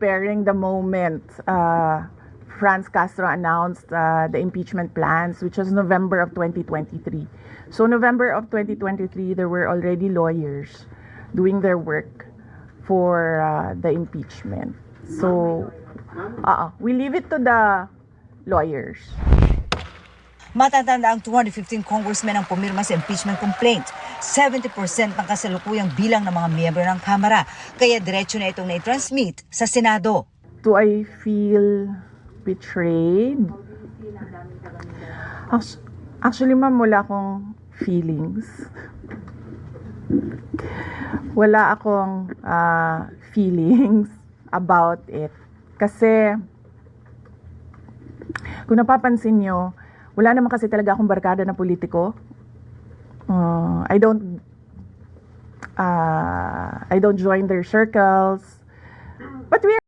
Preparing the moment Franz Castro announced the impeachment plans, which was November of 2023. So November of 2023, there were already lawyers doing their work for the impeachment. So we leave it to the lawyers. Matatanda ang 215 congressmen ang pumirma sa impeachment complaint. 70% ng kasalukuyang bilang ng mga miyembro ng Kamara. Kaya diretso na itong na-transmit sa Senado. Do I feel betrayed? Actually, ma'am, wala akong feelings. Wala akong feelings about it. Kasi, kung napapansin nyo, wala naman kasi talaga akong barkada na politiko. I don't join their circles. But we are